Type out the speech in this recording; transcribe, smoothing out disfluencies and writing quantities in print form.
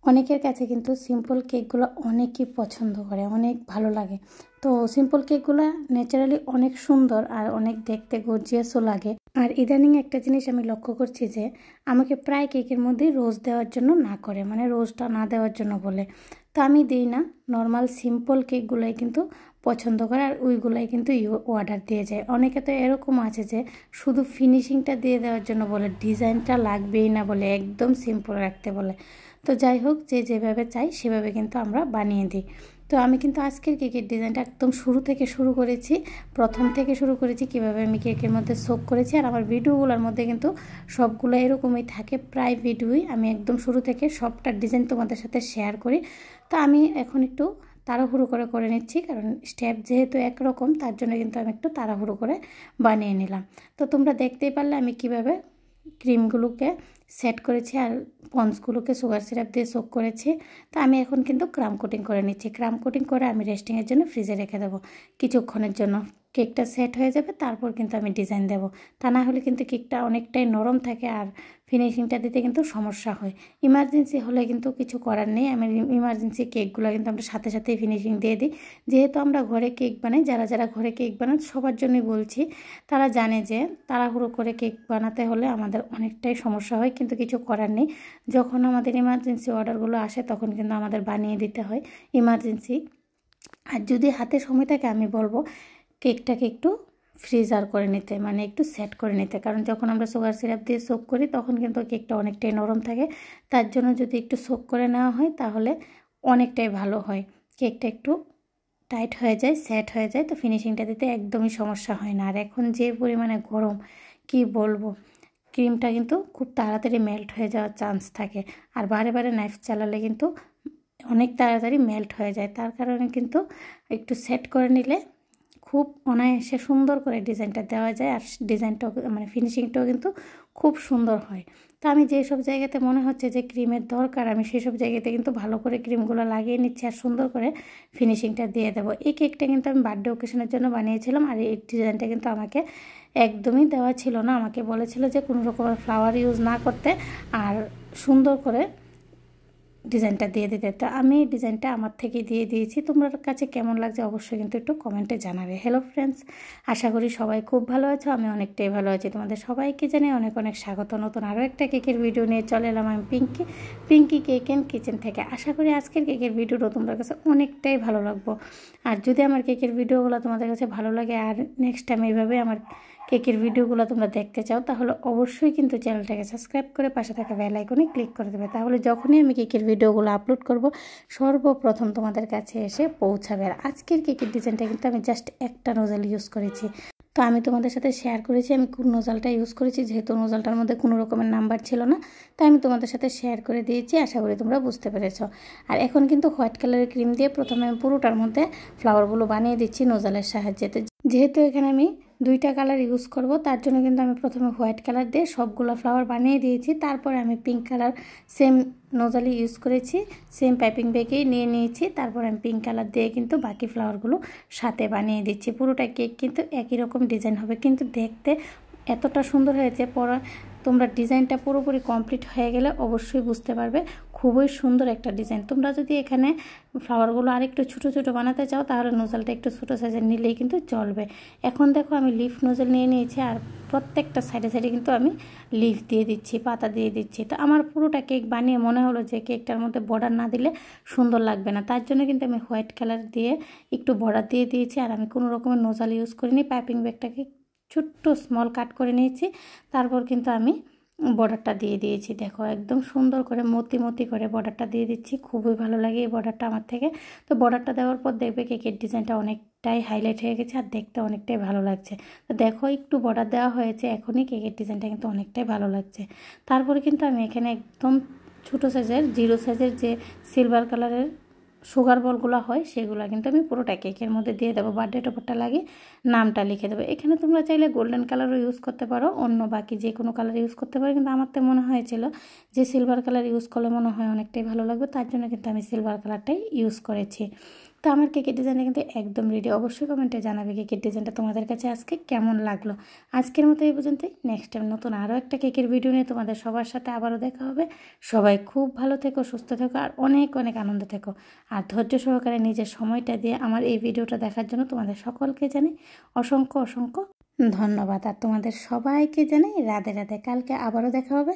অনেকের কাছে কিন্তু সিম্পল কেকগুলো অনেকই পছন্দ করে, অনেক ভালো লাগে। তো সিম্পল কেকগুলো ন্যাচারালি অনেক সুন্দর আর অনেক দেখতে গর্জিয়াসও লাগে। আর ইদানিং একটা জিনিস আমি লক্ষ্য করছি যে আমাকে প্রায় কেকের মধ্যে রোজ দেওয়ার জন্য না করে, মানে রোজটা না দেওয়ার জন্য বলে। তো আমি দিই না, নর্মাল সিম্পল কেকগুলোই কিন্তু পছন্দ করে আর ওইগুলাই কিন্তু অর্ডার দিয়ে যায়। অনেকে তো এরকম আছে যে শুধু ফিনিশিংটা দিয়ে দেওয়ার জন্য বলে, ডিজাইনটা লাগবেই না বলে, একদম সিম্পল রাখতে বলে। তো যাই হোক, যে যেভাবে চাই সেভাবে কিন্তু আমরা বানিয়ে দিই। তো আমি কিন্তু আজকের কেকের ডিজাইনটা একদম শুরু থেকে শুরু করেছি, প্রথম থেকে শুরু করেছি কীভাবে আমি কেকের মধ্যে সোক করেছি। আর আমার ভিডিওগুলোর মধ্যে কিন্তু সবগুলো এরকমই থাকে, প্রায় ভিডিওই আমি একদম শুরু থেকে সবটা ডিজাইন তোমাদের সাথে শেয়ার করি। তো আমি এখন একটু তাড়াহুড়ো করে নিচ্ছি, কারণ স্টেপ যেহেতু একরকম, তার জন্য কিন্তু আমি একটু তাড়াহুড়ো করে বানিয়ে নিলাম। তো তোমরা দেখতেই পারলে আমি কিভাবে ক্রিমগুলোকে সেট করেছি আর স্পঞ্জগুলোকে সুগার সিরাপ দিয়ে সোক করেছি। তো আমি এখন কিন্তু ক্রাম কোটিং করে নিচ্ছি। ক্রাম কোটিং করে আমি রেস্টিংয়ের জন্য ফ্রিজে রেখে দেবো কিছুক্ষণের জন্য। কেকটা সেট হয়ে যাবে, তারপর কিন্তু আমি ডিজাইন দেব। তা না হলে কিন্তু কেকটা অনেকটাই নরম থাকে আর ফিনিশিংটা দিতে কিন্তু সমস্যা হয়। ইমার্জেন্সি হলে কিন্তু কিছু করার নেই, আমি ইমার্জেন্সি কেকগুলো কিন্তু আমরা সাথে সাথেই ফিনিশিং দিয়ে দিই। যেহেতু আমরা ঘরে কেক বানাই, যারা যারা ঘরে কেক বানান সবার জন্যই বলছি, তারা জানে যে তাড়াহুড়ো করে কেক বানাতে হলে আমাদের অনেকটাই সমস্যা হয়, কিন্তু কিছু করার নেই। যখন আমাদের ইমার্জেন্সি অর্ডারগুলো আসে তখন কিন্তু আমাদের বানিয়ে দিতে হয় ইমার্জেন্সি। আর যদি হাতে সময় থাকে আমি বলবো কেকটাকে একটু ফ্রিজার করে নিতে, মানে একটু সেট করে নিতে, কারণ যখন আমরা সুগার সিরাপ দিয়ে সোক করি তখন কিন্তু কেকটা অনেকটাই নরম থাকে। তার জন্য যদি একটু সোক করে নেওয়া হয় তাহলে অনেকটাই ভালো হয়, কেকটা একটু টাইট হয়ে যায়, সেট হয়ে যায়, তো ফিনিশিংটা দিতে একদমই সমস্যা হয় না। আর এখন যে পরিমাণে গরম কি বলবো, ক্রিমটা কিন্তু খুব তাড়াতাড়ি মেল্ট হয়ে যাওয়ার চান্স থাকে। আর বারে বারে নাইফ চালালে কিন্তু অনেক তাড়াতাড়ি মেল্ট হয়ে যায়। তার কারণে কিন্তু একটু সেট করে নিলে খুব অনায়াসে সুন্দর করে ডিজাইনটা দেওয়া যায়, আর ডিজাইনটাও মানে ফিনিশিংটাও কিন্তু খুব সুন্দর হয়। তো আমি যেসব জায়গাতে মনে হচ্ছে যে ক্রিমের দরকার, আমি সেসব জায়গাতে কিন্তু ভালো করে ক্রিমগুলো লাগিয়ে নিচ্ছি আর সুন্দর করে ফিনিশিংটা দিয়ে দেবো। এই কেকটা কিন্তু আমি বার্থডে অকেশনের জন্য বানিয়েছিলাম, আর এই ডিজাইনটা কিন্তু আমাকে একদমই দেওয়া ছিল না। আমাকে বলেছিল যে কোনো রকমের ফ্লাওয়ার ইউজ না করতে আর সুন্দর করে ডিজাইনটা দিয়ে দিতে। তো আমি ডিজাইনটা আমার থেকে দিয়ে দিয়েছি। তোমার কাছে কেমন লাগছে অবশ্যই কিন্তু একটু কমেন্টে জানাবে। হ্যালো ফ্রেন্ডস, আশা করি সবাই খুব ভালো আছো, আমি অনেকটাই ভালো আছি। তোমাদের সবাইকে জানাই অনেক অনেক স্বাগত। নতুন আরও একটা কেকের ভিডিও নিয়ে চলে এলাম আমি পিঙ্কি কেক অ্যান্ড কিচেন থেকে। আশা করি আজকের কেকের ভিডিওটা তোমাদের কাছে অনেকটাই ভালো লাগবো। আর যদি আমার কেকের ভিডিওগুলো তোমাদের কাছে ভালো লাগে আর নেক্সট টাইম এইভাবে আমার কেকের ভিডিওগুলো তোমরা দেখতে চাও, তাহলে অবশ্যই কিন্তু চ্যানেলটাকে সাবস্ক্রাইব করে পাশে থাকা বেল আইকনে ক্লিক করে দেবে। তাহলে যখনই আমি কেকের ভিডিওগুলো আপলোড করব সর্বপ্রথম তোমাদের কাছে এসে পৌঁছাবে। আর আজকের কেকের ডিজাইনটা কিন্তু আমি জাস্ট একটা নোজেল ইউজ করেছি। তো আমি তোমাদের সাথে শেয়ার করেছি আমি কোন নোজেলটা ইউজ করেছি, যেহেতু নোজেলটার মধ্যে কোনো রকমের নাম্বার ছিল না, তাই আমি তোমাদের সাথে শেয়ার করে দিয়েছি। আশা করি তোমরা বুঝতে পেরেছ। আর এখন কিন্তু হোয়াইট কালারের ক্রিম দিয়ে প্রথমে আমি পুরোটার মধ্যে ফ্লাওয়ারগুলো বানিয়ে দিচ্ছি নোজেলের সাহায্যে। যেহেতু এখানে আমি দুইটা কালার ইউজ করব, তার জন্য কিন্তু আমি প্রথমে হোয়াইট কালার দিয়ে সবগুলো ফ্লাওয়ার বানিয়ে দিয়েছি। তারপরে আমি পিঙ্ক কালার সেম নোজেলই ইউজ করেছি, সেম পাইপিং ব্যাগেই নিয়ে নিয়েছি। তারপর আমি পিঙ্ক কালার দিয়ে কিন্তু বাকি ফ্লাওয়ারগুলো সাথে বানিয়ে দিচ্ছি। পুরোটা কেক কিন্তু একই রকম ডিজাইন হবে, কিন্তু দেখতে এতটা সুন্দর হয়েছে। তোমরা ডিজাইনটা পুরোপুরি কমপ্লিট হয়ে গেলে অবশ্যই বুঝতে পারবে খুবই সুন্দর একটা ডিজাইন। তোমরা যদি এখানে ফ্লাওয়ারগুলো আরেকটু ছোটো ছোটো বানাতে চাও তাহলে নোজেলটা একটু ছোটো সাইজের নিলেই কিন্তু চলবে। এখন দেখো আমি লিফ নোজেল নিয়ে নিয়েছি আর প্রত্যেকটা সাইডে সাইডে কিন্তু আমি লিফ দিয়ে দিচ্ছি, পাতা দিয়ে দিচ্ছি। তো আমার পুরোটা কেক বানিয়ে মনে হলো যে কেকটার মধ্যে বর্ডার না দিলে সুন্দর লাগবে না, তার জন্য কিন্তু আমি হোয়াইট কালার দিয়ে একটু বর্ডার দিয়ে দিয়েছি। আর আমি কোনো রকমের নোজেল ইউজ করিনি, পাইপিং ব্যাগটাকে ছোট্ট স্মল কাট করে নিয়েছি। তারপর কিন্তু আমি বর্ডারটা দিয়ে দিয়েছি। দেখো একদম সুন্দর করে মতি করে বর্ডারটা দিয়ে দিচ্ছি। খুবই ভালো লাগে এই বর্ডারটা আমার থেকে। তো বর্ডারটা দেওয়ার পর দেখবে কেকের ডিজাইনটা অনেকটাই হাইলাইট হয়ে গেছে আর দেখতে অনেকটাই ভালো লাগছে। তো দেখো একটু বর্ডার দেওয়া হয়েছে, এখনই কেকের ডিজাইনটা কিন্তু অনেকটাই ভালো লাগছে। তারপরে কিন্তু আমি এখানে একদম ছোটো সাইজের 0 সাইজের যে সিলভার কালারের সুগার বলগুলো হয় সেগুলো কিন্তু আমি পুরোটা কেকের মধ্যে দিয়ে দেবো। বার্থডে টপারটা লাগিয়ে নামটা লিখে দেবো। এখানে তোমরা চাইলে গোল্ডেন কালারও ইউজ করতে পারো, অন্য বাকি যে কোনো কালার ইউজ করতে পারো, কিন্তু আমার তো মনে হয়েছিল যে সিলভার কালার ইউজ করলে মনে হয় অনেকটাই ভালো লাগবে, তার জন্য কিন্তু আমি সিলভার কালারটাই ইউজ করেছি। তো আমার কেকের ডিজাইনটা কিন্তু একদম রেডি। অবশ্যই কমেন্টে জানাবে কেকের ডিজাইনটা তোমাদের কাছে আজকে কেমন লাগলো। আজকের মতো এই পর্যন্তই। নেক্সট টাইম নতুন আরও একটা কেকের ভিডিও নিয়ে তোমাদের সবার সাথে আবারও দেখা হবে। সবাই খুব ভালো থেকো, সুস্থ থেকো আর অনেক অনেক আনন্দ থেকো। আর ধৈর্য সহকারে নিজের সময়টা দিয়ে আমার এই ভিডিওটা দেখার জন্য তোমাদের সকলকে জানাই অসংখ্য অসংখ্য ধন্যবাদ। আর তোমাদের সবাইকে জানাই রাধে রাধে। কালকে আবারও দেখা হবে।